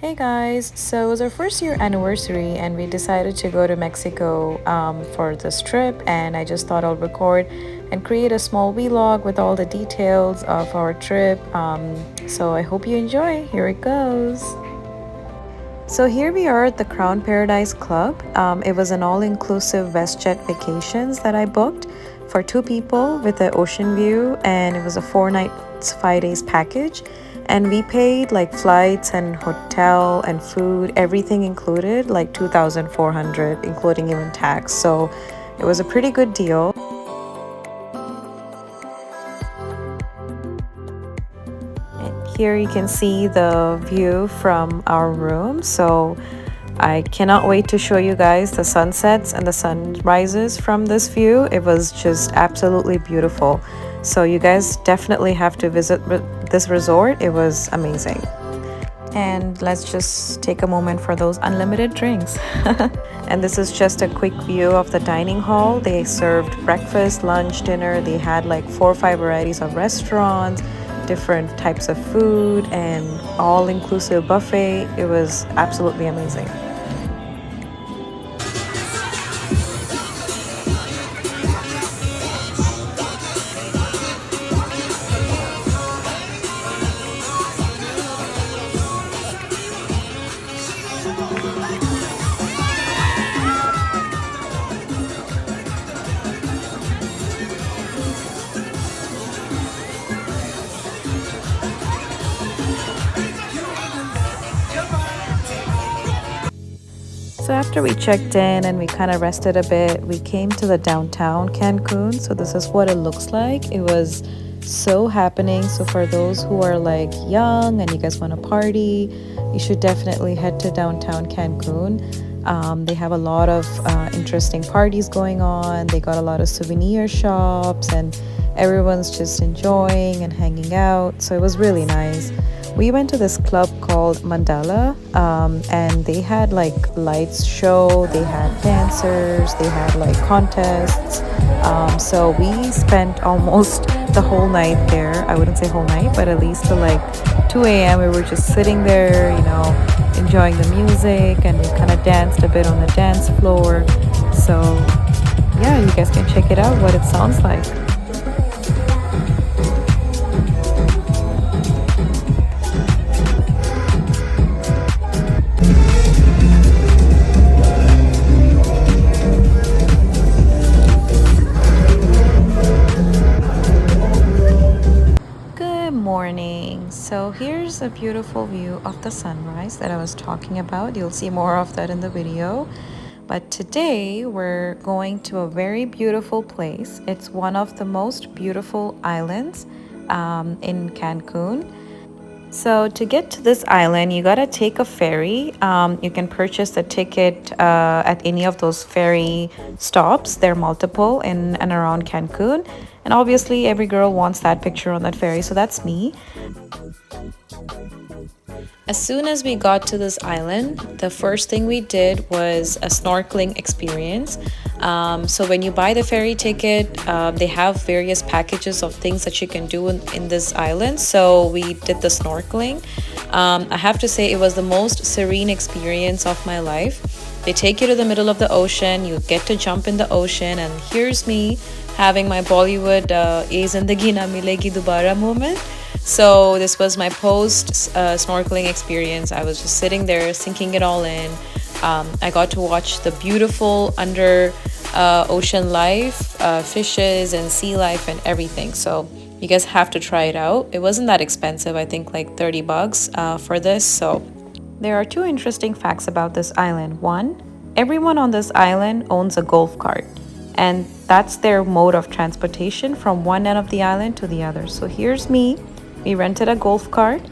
Hey guys, so it was our first year anniversary and we decided to go to Mexico for this trip, and I just thought I'll record and create a small vlog with all the details of our trip. So I hope you enjoy. Here it goes. So here we are at the Crown Paradise Club. It was an all-inclusive WestJet vacations that I booked for two people with an ocean view, and it was a 4 nights, 5 days package. And we paid like flights and hotel and food, everything included, like 2,400, including even tax. So it was a pretty good deal. Here you can see the view from our room. So I cannot wait to show you guys the sunsets and the sunrises from this view. It was just absolutely beautiful. So you guys definitely have to visit this resort. It was amazing. And let's just take a moment for those unlimited drinks. And this is just a quick view of the dining hall. They served breakfast, lunch, dinner. They had like 4 or 5 varieties of restaurants, different types of food, and all-inclusive buffet. It was absolutely amazing. So after we checked in and we kind of rested a bit, we came to the downtown Cancun. So this is what it looks like. It was so happening. So for those who are like young and you guys want to party, you should definitely head to downtown Cancun. They have a lot of interesting parties going on. They got a lot of souvenir shops and everyone's just enjoying and hanging out. So it was really nice. We went to this club called Mandala, and they had like lights show, they had dancers, they had like contests. So we spent almost the whole night there. I wouldn't say whole night, but at least till like 2 a.m. we were just sitting there, enjoying the music, and we kind of danced a bit on the dance floor. So yeah, you guys can check it out what it sounds like. Morning. So here's a beautiful view of the sunrise that I was talking about. You'll see more of that in the video. But today we're going to a very beautiful place. It's one of the most beautiful islands in Cancun. So to get to this island, you gotta take a ferry. You can purchase the ticket at any of those ferry stops. There are multiple in and around Cancun. And obviously every girl wants that picture on that ferry, so that's me. As soon as we got to this island, the first thing we did was a snorkeling experience. So when you buy the ferry ticket, they have various packages of things that you can do in this island. So we did the snorkeling. I have to say it was the most serene experience of my life. They take you to the middle of the ocean, you get to jump in the ocean, and here's me having my Bollywood "Ye Zindagi Na Milegi Dobara" moment. So this was my post snorkeling experience. I was just sitting there sinking it all in. I got to watch the beautiful under ocean life, fishes and sea life and everything. So you guys have to try it out. It wasn't that expensive. I think like $30 for this. So there are two interesting facts about this island. One, everyone on this island owns a golf cart, and that's their mode of transportation from one end of the island to the other. So here's me. We rented a golf cart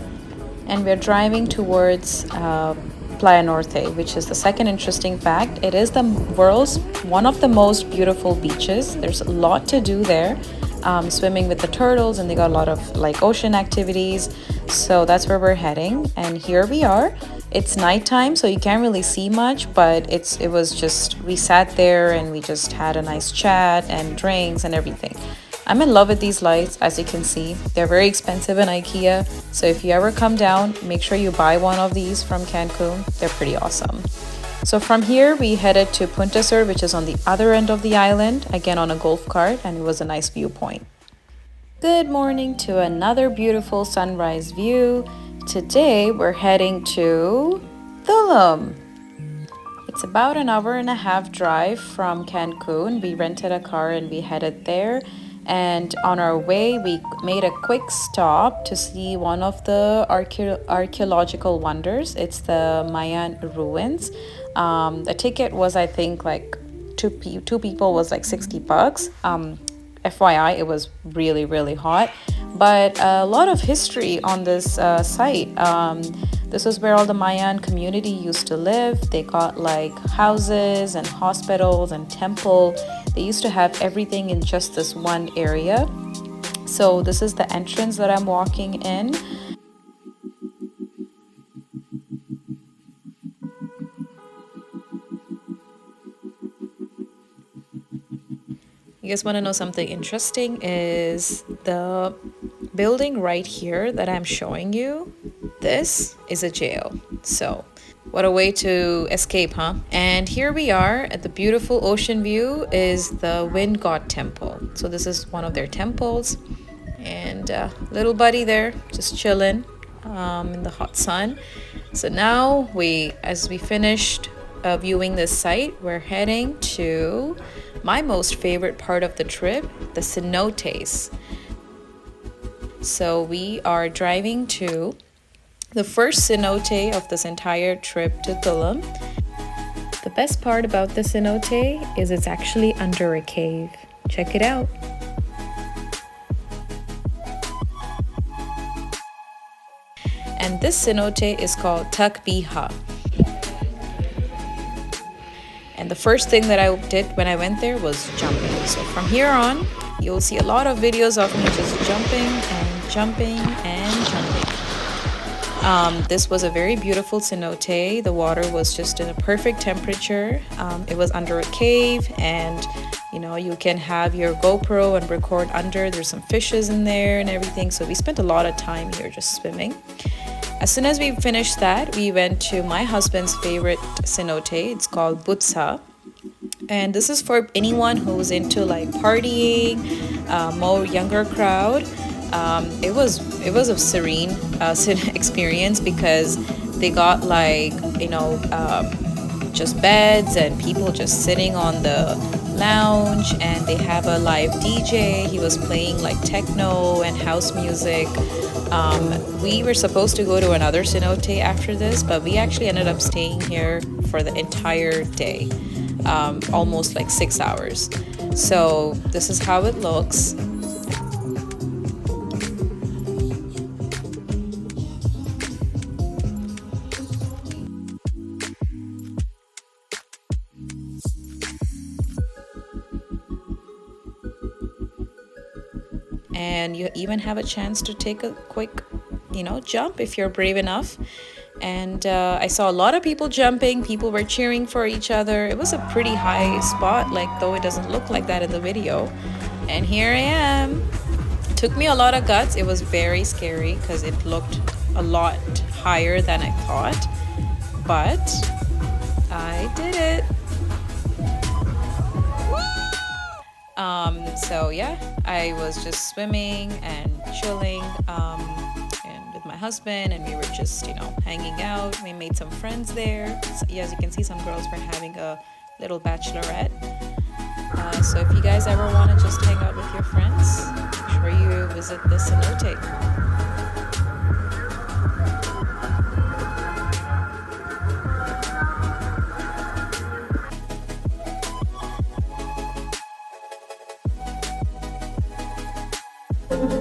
and we're driving towards Playa Norte, which is the second interesting fact. It is the world's one of the most beautiful beaches. There's a lot to do there. Swimming with the turtles, and they got a lot of like ocean activities. So that's where we're heading, and here we are. It's nighttime, so you can't really see much, but it was just, we sat there and we just had a nice chat and drinks and everything. I'm in love with these lights. As you can see, they're very expensive in IKEA, so if you ever come down, make sure you buy one of these from Cancun. They're pretty awesome. So from here we headed to Punta Sur, which is on the other end of the island, again on a golf cart, and it was a nice viewpoint. Good morning to another beautiful sunrise view. Today we're heading to Tulum. It's about an hour and a half drive from Cancun. We rented a car and we headed there. And on our way, we made a quick stop to see one of the archaeological wonders. It's the Mayan ruins. The ticket was, I think, like two people was like $60. FYI, it was really, really hot, but a lot of history on this site. This is where all the Mayan community used to live. They got like houses and hospitals and temple. They used to have everything in just this one area. So this is the entrance that I'm walking in. You guys want to know something interesting? Is the building right here that I'm showing you, this is a jail. So what a way to escape, huh? And here we are at the beautiful ocean view is the wind god temple. So this is one of their temples, and little buddy there just chilling in the hot sun. So now as we finished viewing this site, we're heading to my most favorite part of the trip, the cenotes. So we are driving to the first cenote of this entire trip to Tulum. The best part about the cenote is it's actually under a cave. Check it out. And this cenote is called Takbiha. And the first thing that I did when I went there was jumping. So from here on, you'll see a lot of videos of me just jumping and jumping and jumping. This was a very beautiful cenote. The water was just in a perfect temperature. It was under a cave, and you can have your GoPro and record under. There's some fishes in there and everything. So we spent a lot of time here just swimming. As soon as we finished that, we went to my husband's favorite cenote. It's called Butsa. And this is for anyone who's into like partying, more younger crowd. It was a serene experience because they got like, just beds and people just sitting on the lounge, and they have a live DJ. He was playing like techno and house music. We were supposed to go to another cenote after this, but we actually ended up staying here for the entire day, almost like 6 hours. So this is how it looks. And you even have a chance to take a quick, jump if you're brave enough. And I saw a lot of people jumping. People were cheering for each other. It was a pretty high spot, though it doesn't look like that in the video. And here I am. It took me a lot of guts. It was very scary because it looked a lot higher than I thought. But I did it. So yeah, I was just swimming and chilling and with my husband, and we were just hanging out. We made some friends there. So, as you can see, some girls were having a little bachelorette. So if you guys ever want to just hang out with your friends, make sure you visit the cenote.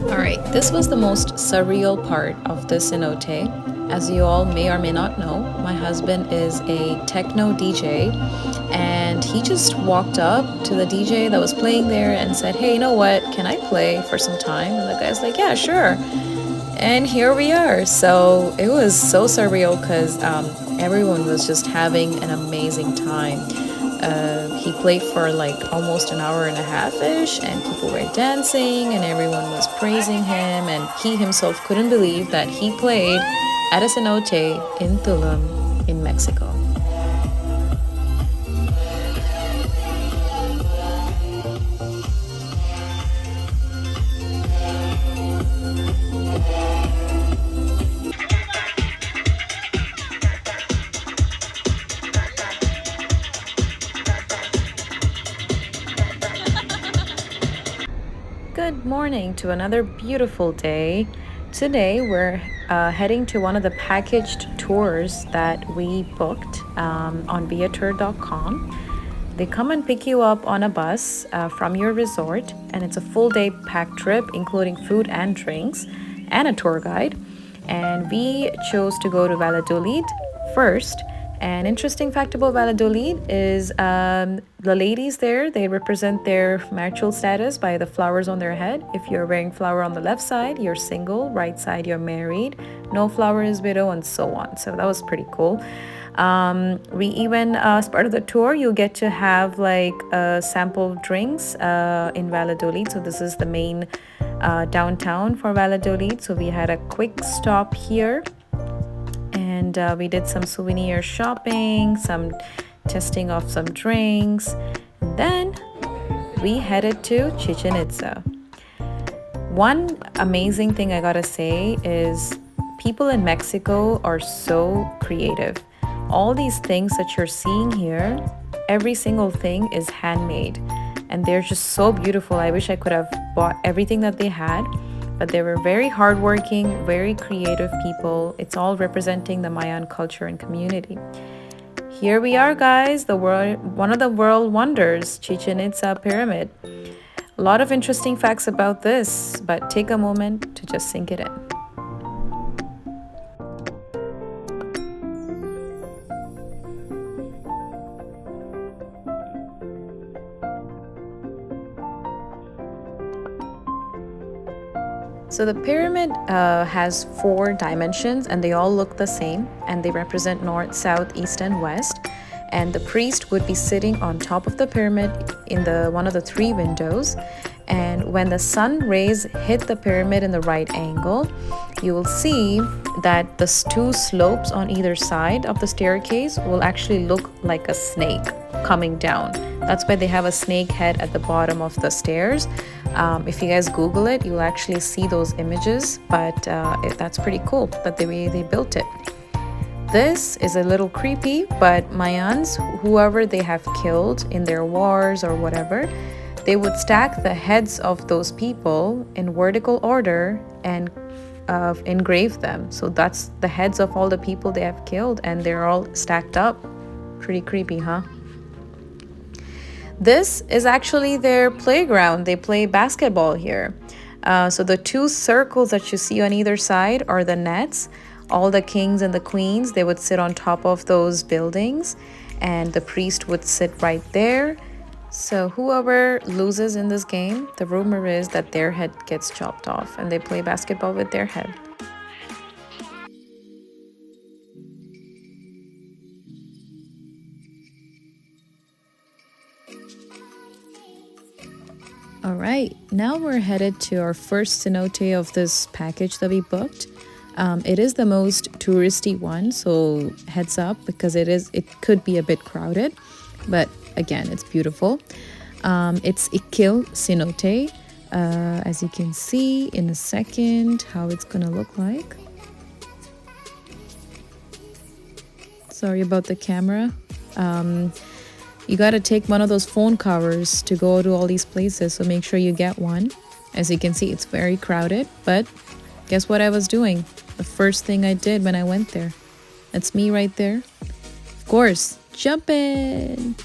Alright, this was the most surreal part of the cenote. As you all may or may not know, my husband is a techno DJ, and he just walked up to the DJ that was playing there and said, "Hey, you know what, can I play for some time?" And the guy's like, "Yeah, sure." And here we are. So it was so surreal because everyone was just having an amazing time. He played for like almost an hour and a half ish, and people were dancing and everyone was praising him. And he himself couldn't believe that he played at a cenote in Tulum, in Mexico. Good morning to another beautiful day. Today we're heading to one of the packaged tours that we booked on viator.com. They come and pick you up on a bus from your resort, and it's a full day packed trip, including food and drinks, and a tour guide. And we chose to go to Valladolid first. An interesting fact about Valladolid is the ladies there, they represent their marital status by the flowers on their head. If you're wearing flower on the left side, you're single, right side, you're married, no flower is widow, and so on. So that was pretty cool. We even, as part of the tour, you get to have like sample drinks in Valladolid. So this is the main downtown for Valladolid. So we had a quick stop here, and we did some souvenir shopping, some testing of some drinks, and then we headed to Chichen Itza. One amazing thing I gotta say is people in Mexico are so creative. All these things that you're seeing here, every single thing is handmade, and they're just so beautiful. I wish I could have bought everything that they had, but they were very hardworking, very creative people. It's all representing the Mayan culture and community. Here we are, guys, one of the world wonders, Chichen Itza Pyramid. A lot of interesting facts about this, but take a moment to just sink it in. So the pyramid has 4 dimensions, and they all look the same, and they represent north, south, east, and west. And the priest would be sitting on top of the pyramid in one of the 3 windows. And when the sun rays hit the pyramid in the right angle, you will see that the 2 slopes on either side of the staircase will actually look like a snake coming down. That's why they have a snake head at the bottom of the stairs. If you guys Google it, you'll actually see those images, but that's pretty cool that the way they built it. This is a little creepy, but Mayans, whoever they have killed in their wars or whatever, they would stack the heads of those people in vertical order and engrave them. So that's the heads of all the people they have killed, and they're all stacked up. Pretty creepy, huh? This is actually their playground. They play basketball here. So the 2 circles that you see on either side are the nets. All the kings and the queens, they would sit on top of those buildings, and the priest would sit right there. So whoever loses in this game, the rumor is that their head gets chopped off, and they play basketball with their head. All right, now we're headed to our first cenote of this package that we booked. It is the most touristy one, so heads up, because it could be a bit crowded, but again, it's beautiful. It's Ikil cenote, as you can see in a second how it's gonna look like. Sorry about the camera. You gotta take one of those phone covers to go to all these places, so make sure you get one. As you can see, it's very crowded, but guess what I was doing? The first thing I did when I went there. That's me right there. Of course, jumping!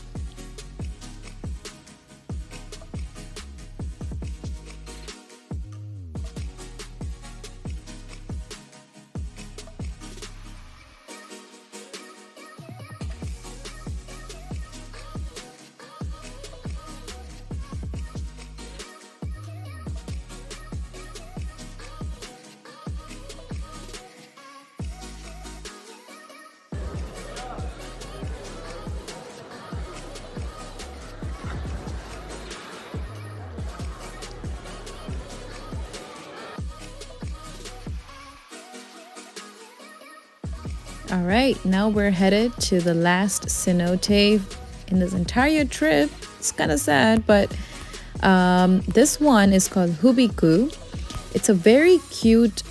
All right, now we're headed to the last cenote in this entire trip. It's kind of sad, but this one is called Hubiku. It's a very cute,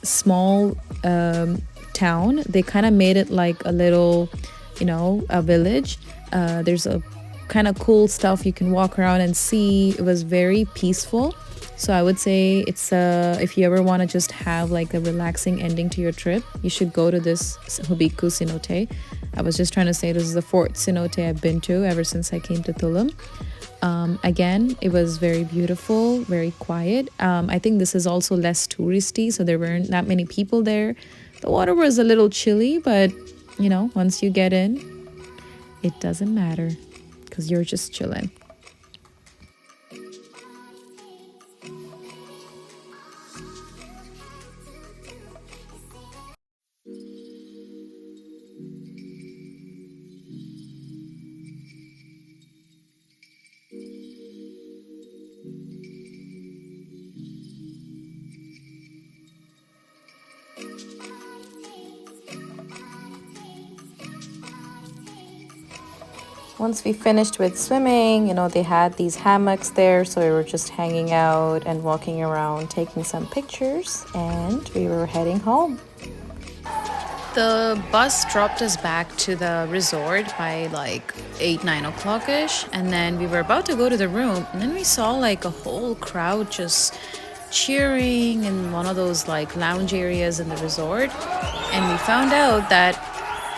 small town. They kind of made it like a little, a village. There's a kind of cool stuff you can walk around and see. It was very peaceful. So I would say it's if you ever want to just have like a relaxing ending to your trip, you should go to this Hubiku cenote. I was just trying to say this is the fourth cenote I've been to ever since I came to Tulum. Again, it was very beautiful, very quiet. I think this is also less touristy, so there weren't that many people there. The water was a little chilly, but once you get in, it doesn't matter because you're just chilling. Once we finished with swimming, they had these hammocks there, so we were just hanging out and walking around, taking some pictures, and we were heading home. The bus dropped us back to the resort by like 8-9 o'clock ish, and then we were about to go to the room, and then we saw like a whole crowd just cheering in one of those like lounge areas in the resort, and we found out that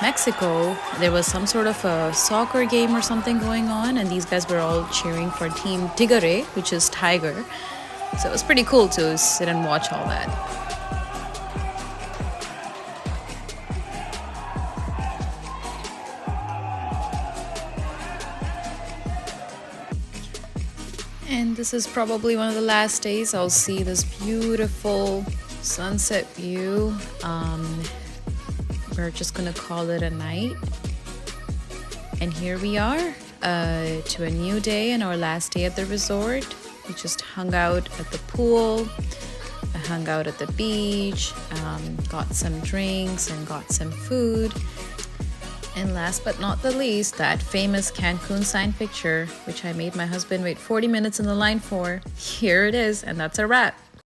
Mexico, there was some sort of a soccer game or something going on, and these guys were all cheering for Team Tigre, which is tiger. So it was pretty cool to sit and watch all that. And this is probably one of the last days I'll see this beautiful sunset view. We're just gonna call it a night. And here we are to a new day and our last day at the resort. We just hung out at the pool, I hung out at the beach, got some drinks and got some food. And last but not the least, that famous Cancun sign picture, which I made my husband wait 40 minutes in the line for. Here it is, and that's a wrap.